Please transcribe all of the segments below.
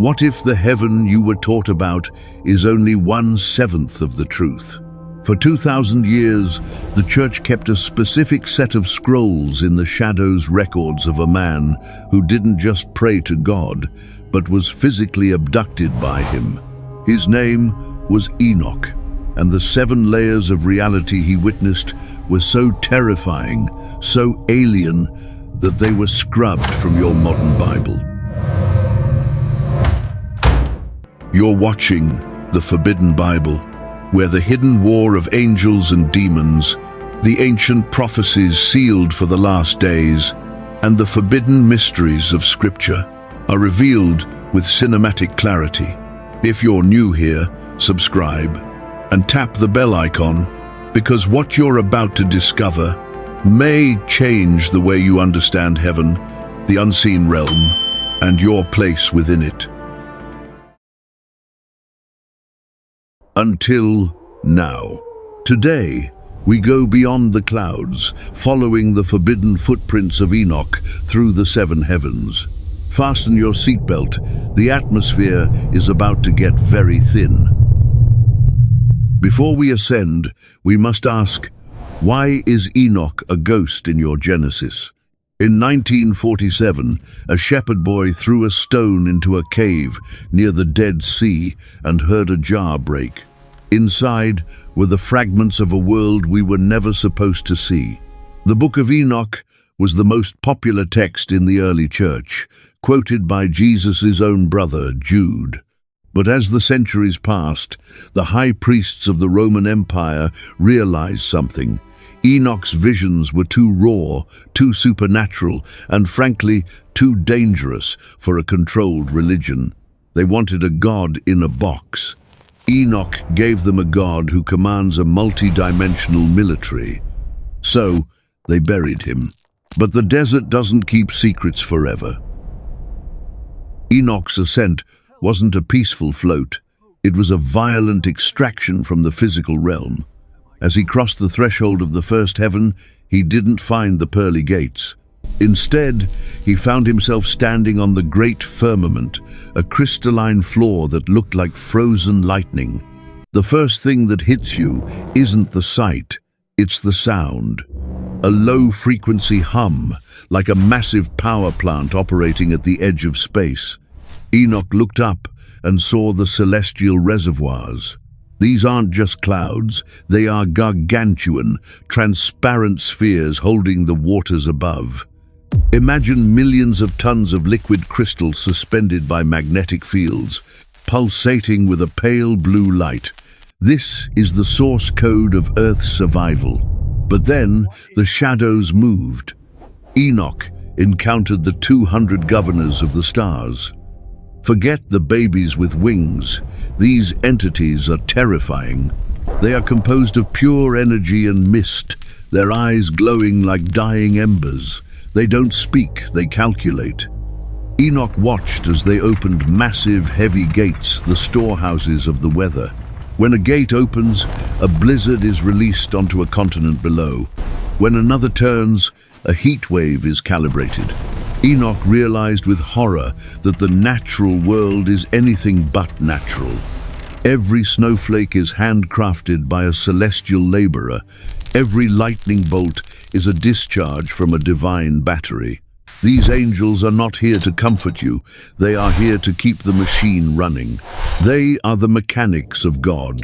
What if the heaven you were taught about is only 1/7 of the truth? For 2,000 years, the Church kept a specific set of scrolls in the shadows records of a man who didn't just pray to God, but was physically abducted by him. His name was Enoch, and the 7 layers of reality he witnessed were so terrifying, so alien, that they were scrubbed from your modern Bible. You're watching The Forbidden Bible, where the hidden war of angels and demons, the ancient prophecies sealed for the last days, and the forbidden mysteries of Scripture are revealed with cinematic clarity. If you're new here, subscribe and tap the bell icon, because what you're about to discover may change the way you understand heaven, the unseen realm, and your place within it. Until now. Today, we go beyond the clouds, following the forbidden footprints of Enoch through the 7 heavens. Fasten your seatbelt. The atmosphere is about to get very thin. Before we ascend, we must ask, why is Enoch a ghost in your Genesis? In 1947, a shepherd boy threw a stone into a cave near the Dead Sea and heard a jar break. Inside were the fragments of a world we were never supposed to see. The Book of Enoch was the most popular text in the early church, quoted by Jesus' own brother, Jude. But as the centuries passed, the high priests of the Roman Empire realized something. Enoch's visions were too raw, too supernatural, and frankly, too dangerous for a controlled religion. They wanted a god in a box. Enoch gave them a god who commands a multi-dimensional military. So, they buried him. But the desert doesn't keep secrets forever. Enoch's ascent wasn't a peaceful float. It was a violent extraction from the physical realm. As he crossed the threshold of the first heaven, he didn't find the pearly gates. Instead, he found himself standing on the great firmament, a crystalline floor that looked like frozen lightning. The first thing that hits you isn't the sight, it's the sound. A low-frequency hum, like a massive power plant operating at the edge of space. Enoch looked up and saw the celestial reservoirs. These aren't just clouds, they are gargantuan, transparent spheres holding the waters above. Imagine millions of tons of liquid crystal suspended by magnetic fields, pulsating with a pale blue light. This is the source code of Earth's survival. But then the shadows moved. Enoch encountered the 200 governors of the stars. Forget the babies with wings. These entities are terrifying. They are composed of pure energy and mist, their eyes glowing like dying embers. They don't speak, they calculate. Enoch watched as they opened massive, heavy gates, the storehouses of the weather. When a gate opens, a blizzard is released onto a continent below. When another turns, a heat wave is calibrated. Enoch realized with horror that the natural world is anything but natural. Every snowflake is handcrafted by a celestial laborer. Every lightning bolt is a discharge from a divine battery. These angels are not here to comfort you. They are here to keep the machine running. They are the mechanics of God,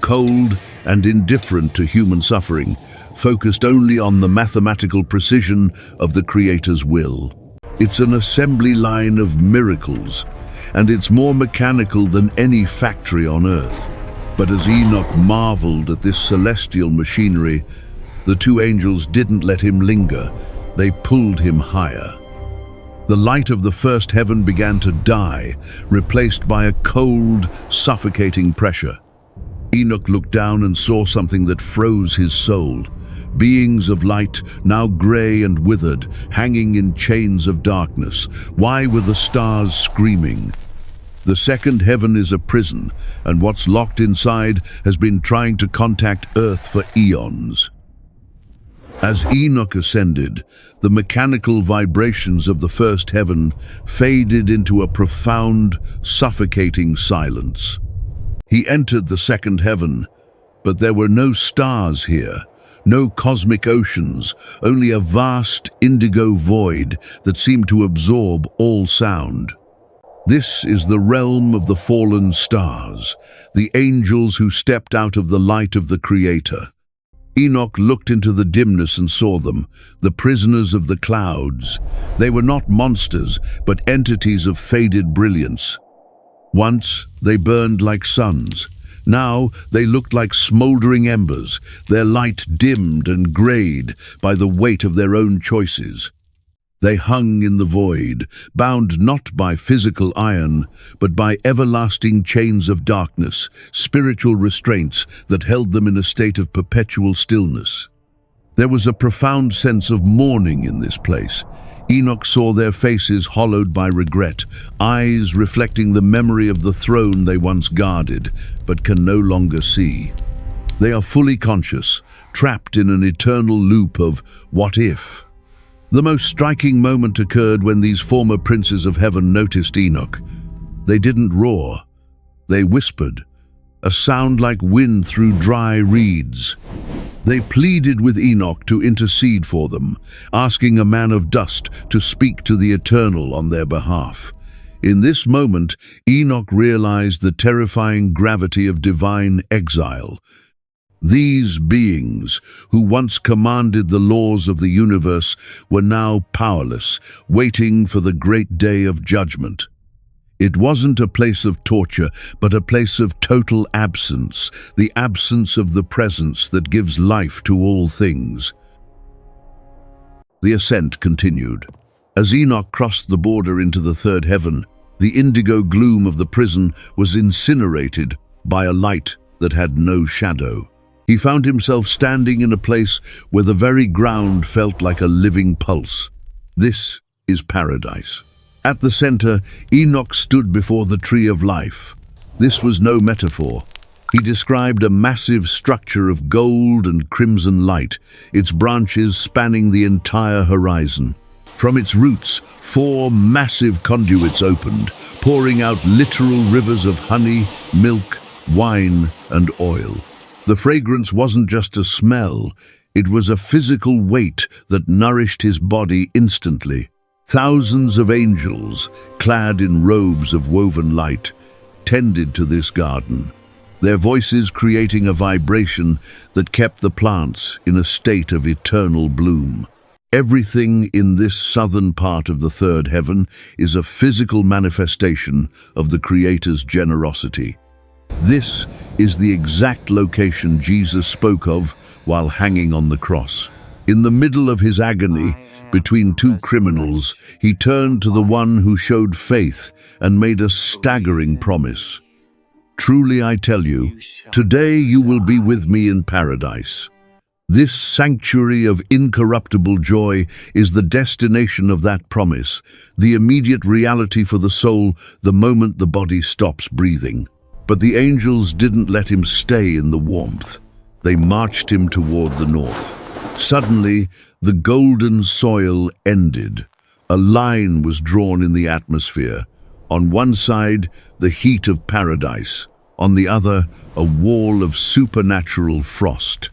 cold and indifferent to human suffering, focused only on the mathematical precision of the Creator's will. It's an assembly line of miracles, and it's more mechanical than any factory on Earth. But as Enoch marveled at this celestial machinery, the 2 angels didn't let him linger. They pulled him higher. The light of the first heaven began to die, replaced by a cold, suffocating pressure. Enoch looked down and saw something that froze his soul. Beings of light, now grey and withered, hanging in chains of darkness. Why were the stars screaming? The second heaven is a prison, and what's locked inside has been trying to contact Earth for eons. As Enoch ascended, the mechanical vibrations of the first heaven faded into a profound, suffocating silence. He entered the second heaven, but there were no stars here, no cosmic oceans, only a vast indigo void that seemed to absorb all sound. This is the realm of the fallen stars, the angels who stepped out of the light of the Creator. Enoch looked into the dimness and saw them, the prisoners of the clouds. They were not monsters, but entities of faded brilliance. Once they burned like suns. Now they looked like smoldering embers, their light dimmed and grayed by the weight of their own choices. They hung in the void, bound not by physical iron, but by everlasting chains of darkness, spiritual restraints that held them in a state of perpetual stillness. There was a profound sense of mourning in this place. Enoch saw their faces hollowed by regret, eyes reflecting the memory of the throne they once guarded, but can no longer see. They are fully conscious, trapped in an eternal loop of what if. The most striking moment occurred when these former princes of heaven noticed Enoch. They didn't roar. They whispered, a sound like wind through dry reeds. They pleaded with Enoch to intercede for them, asking a man of dust to speak to the Eternal on their behalf. In this moment, Enoch realized the terrifying gravity of divine exile. These beings, who once commanded the laws of the universe, were now powerless, waiting for the great day of judgment. It wasn't a place of torture, but a place of total absence, the absence of the presence that gives life to all things. The ascent continued. As Enoch crossed the border into the third heaven, the indigo gloom of the prison was incinerated by a light that had no shadow. He found himself standing in a place where the very ground felt like a living pulse. This is paradise. At the center, Enoch stood before the tree of life. This was no metaphor. He described a massive structure of gold and crimson light, its branches spanning the entire horizon. From its roots, 4 massive conduits opened, pouring out literal rivers of honey, milk, wine, and oil. The fragrance wasn't just a smell, it was a physical weight that nourished his body instantly. Thousands of angels, clad in robes of woven light, tended to this garden, their voices creating a vibration that kept the plants in a state of eternal bloom. Everything in this southern part of the third heaven is a physical manifestation of the Creator's generosity. This is the exact location Jesus spoke of while hanging on the cross. In the middle of his agony, between 2 criminals, he turned to the one who showed faith and made a staggering promise. Truly I tell you, today you will be with me in paradise. This sanctuary of incorruptible joy is the destination of that promise, the immediate reality for the soul the moment the body stops breathing. But the angels didn't let him stay in the warmth. They marched him toward the north. Suddenly, the golden soil ended. A line was drawn in the atmosphere. On one side, the heat of paradise. On the other, a wall of supernatural frost.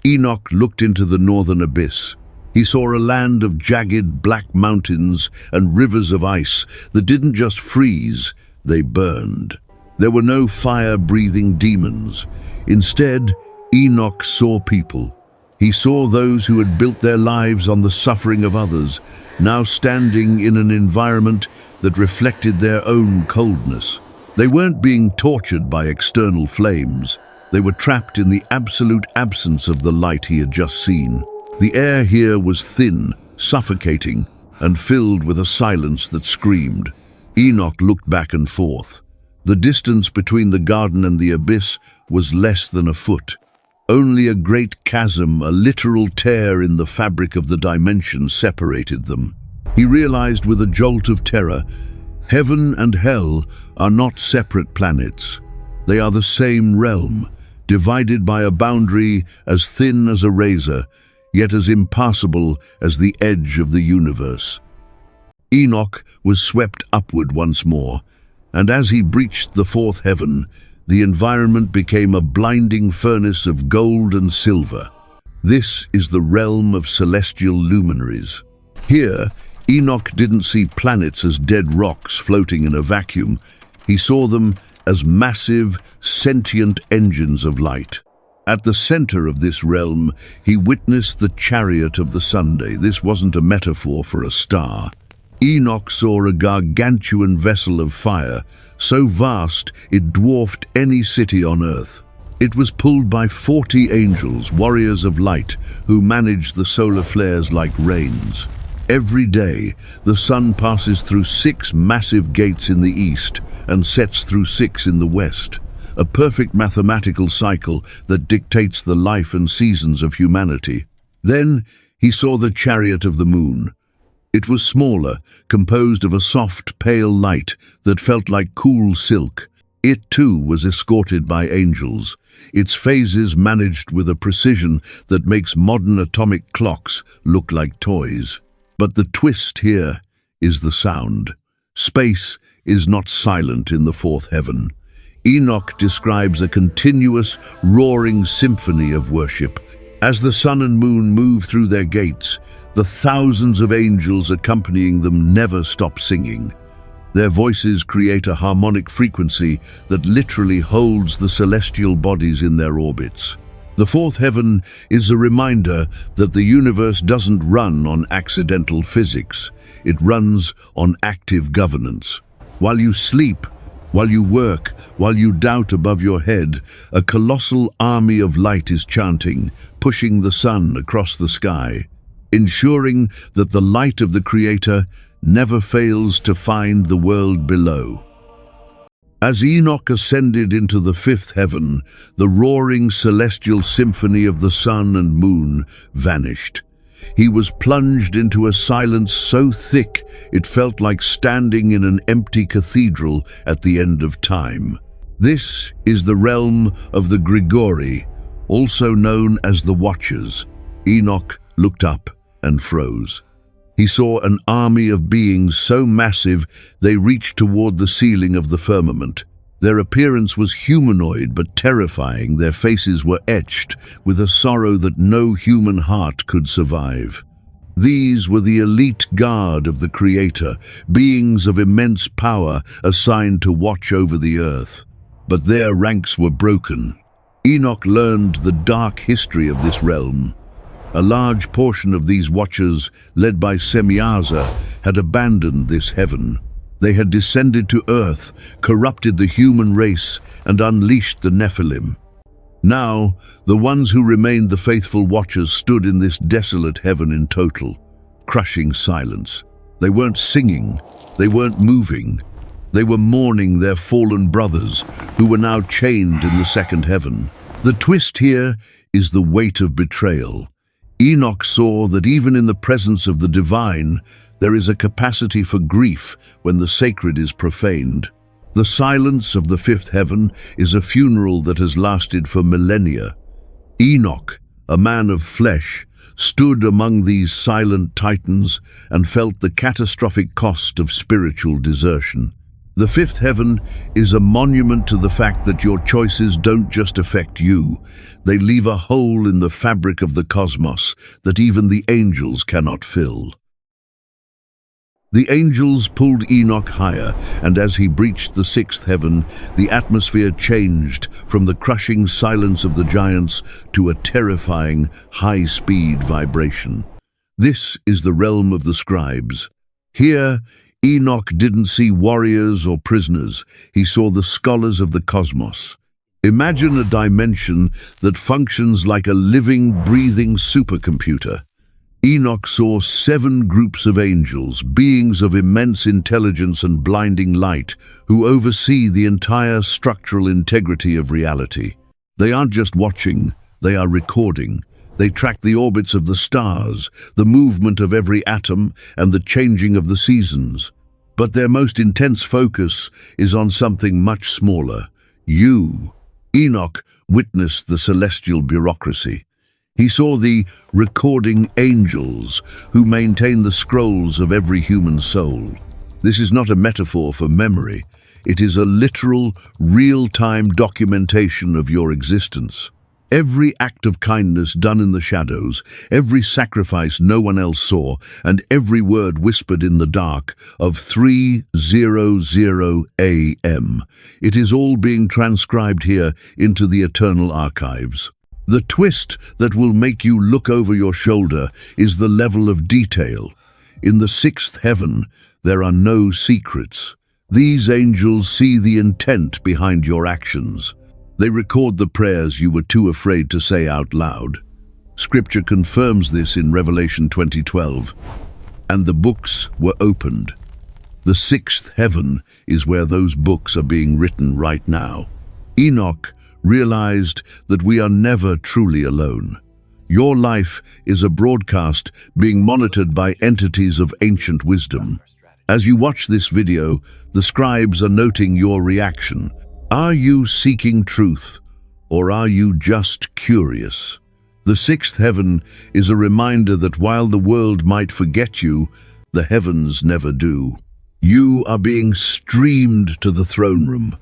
Enoch looked into the northern abyss. He saw a land of jagged black mountains and rivers of ice that didn't just freeze, they burned. There were no fire-breathing demons. Instead, Enoch saw people. He saw those who had built their lives on the suffering of others, now standing in an environment that reflected their own coldness. They weren't being tortured by external flames. They were trapped in the absolute absence of the light he had just seen. The air here was thin, suffocating, and filled with a silence that screamed. Enoch looked back and forth. The distance between the garden and the abyss was less than a foot. Only a great chasm, a literal tear in the fabric of the dimension, separated them. He realized with a jolt of terror, heaven and hell are not separate planets. They are the same realm, divided by a boundary as thin as a razor, yet as impassable as the edge of the universe. Enoch was swept upward once more, and as he breached the fourth heaven, the environment became a blinding furnace of gold and silver. This is the realm of celestial luminaries. Here, Enoch didn't see planets as dead rocks floating in a vacuum. He saw them as massive, sentient engines of light. At the center of this realm, he witnessed the chariot of the Sunday. This wasn't a metaphor for a star. Enoch saw a gargantuan vessel of fire, so vast it dwarfed any city on earth. It was pulled by 40 angels, warriors of light, who managed the solar flares like rains. Every day, the sun passes through 6 massive gates in the east and sets through 6 in the west, a perfect mathematical cycle that dictates the life and seasons of humanity. Then he saw the chariot of the moon. It was smaller, composed of a soft, pale light that felt like cool silk. It too was escorted by angels, its phases managed with a precision that makes modern atomic clocks look like toys. But the twist here is the sound. Space is not silent in the fourth heaven. Enoch describes a continuous, roaring symphony of worship. As the sun and moon move through their gates, the thousands of angels accompanying them never stop singing. Their voices create a harmonic frequency that literally holds the celestial bodies in their orbits. The fourth heaven is a reminder that the universe doesn't run on accidental physics. It runs on active governance. While you sleep, while you work, while you doubt above your head, a colossal army of light is chanting, pushing the sun across the sky, ensuring that the light of the Creator never fails to find the world below. As Enoch ascended into the fifth heaven, the roaring celestial symphony of the sun and moon vanished. He was plunged into a silence so thick it felt like standing in an empty cathedral at the end of time. This is the realm of the Grigori, also known as the Watchers. Enoch looked up and froze. He saw an army of beings so massive they reached toward the ceiling of the firmament. Their appearance was humanoid but terrifying. Their faces were etched with a sorrow that no human heart could survive. These were the elite guard of the Creator, beings of immense power assigned to watch over the earth. But their ranks were broken. Enoch learned the dark history of this realm. A large portion of these watchers, led by Semyaza, had abandoned this heaven. They had descended to earth, corrupted the human race, and unleashed the Nephilim. Now, the ones who remained the faithful watchers stood in this desolate heaven in total, crushing silence. They weren't singing, they weren't moving. They were mourning their fallen brothers, who were now chained in the second heaven. The twist here is the weight of betrayal. Enoch saw that even in the presence of the divine, there is a capacity for grief when the sacred is profaned. The silence of the fifth heaven is a funeral that has lasted for millennia. Enoch, a man of flesh, stood among these silent titans and felt the catastrophic cost of spiritual desertion. The fifth heaven is a monument to the fact that your choices don't just affect you. They leave a hole in the fabric of the cosmos that even the angels cannot fill. The angels pulled Enoch higher, and as he breached the sixth heaven, the atmosphere changed from the crushing silence of the giants to a terrifying, high-speed vibration. This is the realm of the scribes. Here, Enoch didn't see warriors or prisoners. He saw the scholars of the cosmos. Imagine a dimension that functions like a living, breathing supercomputer. Enoch saw 7 groups of angels, beings of immense intelligence and blinding light, who oversee the entire structural integrity of reality. They aren't just watching, they are recording. They track the orbits of the stars, the movement of every atom, and the changing of the seasons. But their most intense focus is on something much smaller. You. Enoch witnessed the celestial bureaucracy. He saw the recording angels who maintain the scrolls of every human soul. This is not a metaphor for memory. It is a literal, real-time documentation of your existence. Every act of kindness done in the shadows, every sacrifice no one else saw, and every word whispered in the dark of 3:00 a.m. It is all being transcribed here into the eternal archives. The twist that will make you look over your shoulder is the level of detail. In the sixth heaven, there are no secrets. These angels see the intent behind your actions. They record the prayers you were too afraid to say out loud. Scripture confirms this in Revelation 20:12. And the books were opened. The sixth heaven is where those books are being written right now. Enoch realized that we are never truly alone. Your life is a broadcast being monitored by entities of ancient wisdom. As you watch this video, the scribes are noting your reaction. Are you seeking truth, or are you just curious? The sixth heaven is a reminder that while the world might forget you, the heavens never do. You are being streamed to the throne room,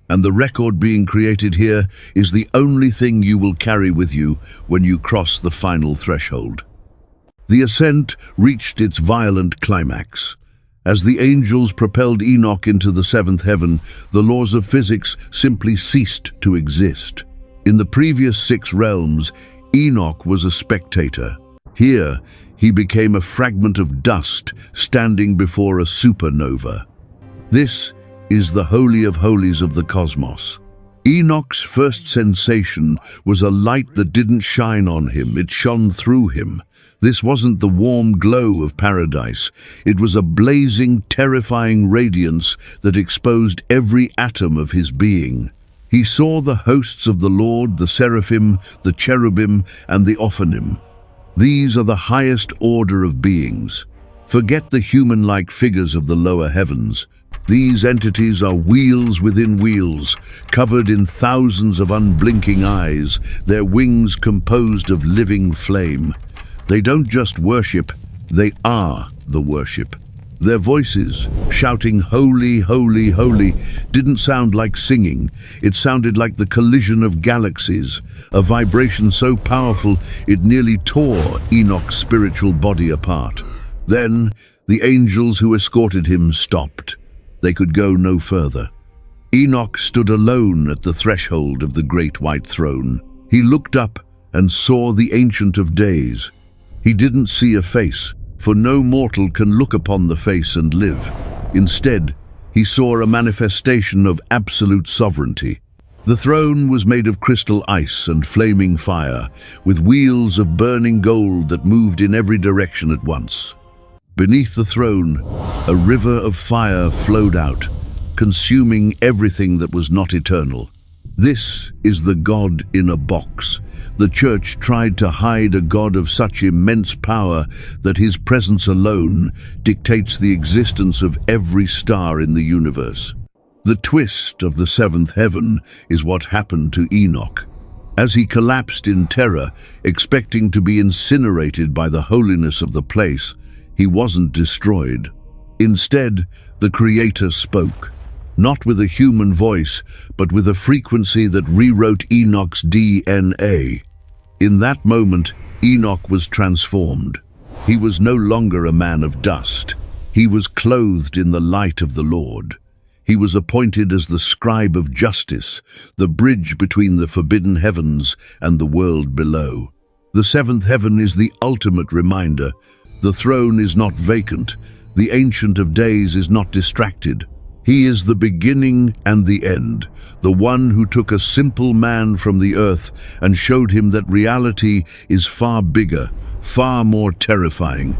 and the record being created here is the only thing you will carry with you when you cross the final threshold. The ascent reached its violent climax. As the angels propelled Enoch into the seventh heaven, the laws of physics simply ceased to exist. In the previous 6 realms, Enoch was a spectator. Here, he became a fragment of dust standing before a supernova. This is the Holy of Holies of the cosmos. Enoch's first sensation was a light that didn't shine on him, it shone through him. This wasn't the warm glow of paradise. It was a blazing, terrifying radiance that exposed every atom of his being. He saw the hosts of the Lord, the seraphim, the cherubim, and the ophanim. These are the highest order of beings. Forget the human-like figures of the lower heavens. These entities are wheels within wheels, covered in thousands of unblinking eyes, their wings composed of living flame. They don't just worship, they are the worship. Their voices, shouting "Holy, holy, holy," didn't sound like singing. It sounded like the collision of galaxies, a vibration so powerful it nearly tore Enoch's spiritual body apart. Then, the angels who escorted him stopped. They could go no further. Enoch stood alone at the threshold of the great white throne. He looked up and saw the Ancient of Days. He didn't see a face, for no mortal can look upon the face and live. Instead, he saw a manifestation of absolute sovereignty. The throne was made of crystal ice and flaming fire, with wheels of burning gold that moved in every direction at once. Beneath the throne, a river of fire flowed out, consuming everything that was not eternal. This is the God in a box. The church tried to hide a God of such immense power that his presence alone dictates the existence of every star in the universe. The twist of the seventh heaven is what happened to Enoch. As he collapsed in terror, expecting to be incinerated by the holiness of the place, he wasn't destroyed. Instead, the Creator spoke. Not with a human voice, but with a frequency that rewrote Enoch's DNA. In that moment, Enoch was transformed. He was no longer a man of dust. He was clothed in the light of the Lord. He was appointed as the scribe of justice, the bridge between the forbidden heavens and the world below. The seventh heaven is the ultimate reminder. The throne is not vacant. The Ancient of Days is not distracted. He is the beginning and the end, the one who took a simple man from the earth and showed him that reality is far bigger, far more terrifying,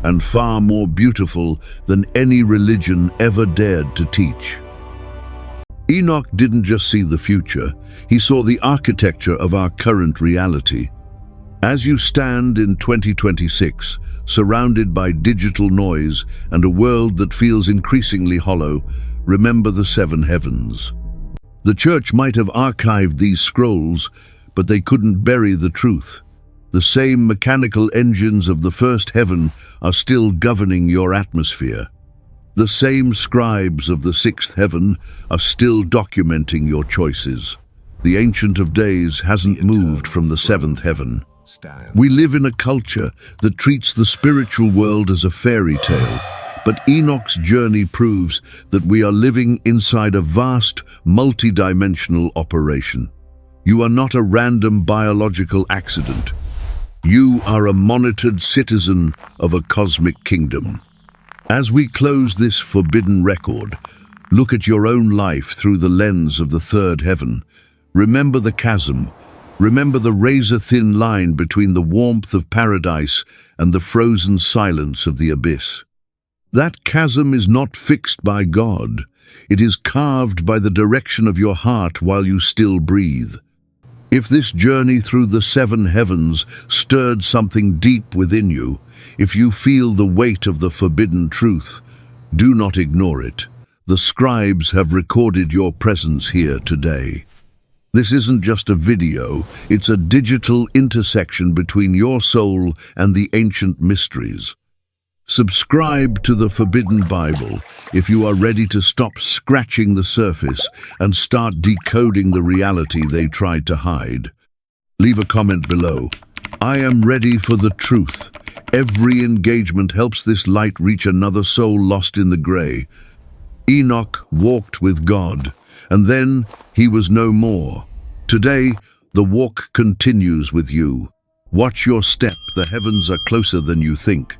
and far more beautiful than any religion ever dared to teach. Enoch didn't just see the future, he saw the architecture of our current reality. As you stand in 2026, surrounded by digital noise and a world that feels increasingly hollow, remember the seven heavens. The church might have archived these scrolls, but they couldn't bury the truth. The same mechanical engines of the first heaven are still governing your atmosphere. The same scribes of the sixth heaven are still documenting your choices. The Ancient of Days hasn't moved from the seventh heaven. We live in a culture that treats the spiritual world as a fairy tale, but Enoch's journey proves that we are living inside a vast, multi-dimensional operation. You are not a random biological accident. You are a monitored citizen of a cosmic kingdom. As we close this forbidden record, look at your own life through the lens of the third heaven. Remember the chasm. Remember the razor-thin line between the warmth of paradise and the frozen silence of the abyss. That chasm is not fixed by God. It is carved by the direction of your heart while you still breathe. If this journey through the seven heavens stirred something deep within you, if you feel the weight of the forbidden truth, do not ignore it. The scribes have recorded your presence here today. This isn't just a video, it's a digital intersection between your soul and the ancient mysteries. Subscribe to the Forbidden Bible if you are ready to stop scratching the surface and start decoding the reality they tried to hide. Leave a comment below. I am ready for the truth. Every engagement helps this light reach another soul lost in the grey. Enoch walked with God, and then he was no more. Today, the walk continues with you. Watch your step. The heavens are closer than you think.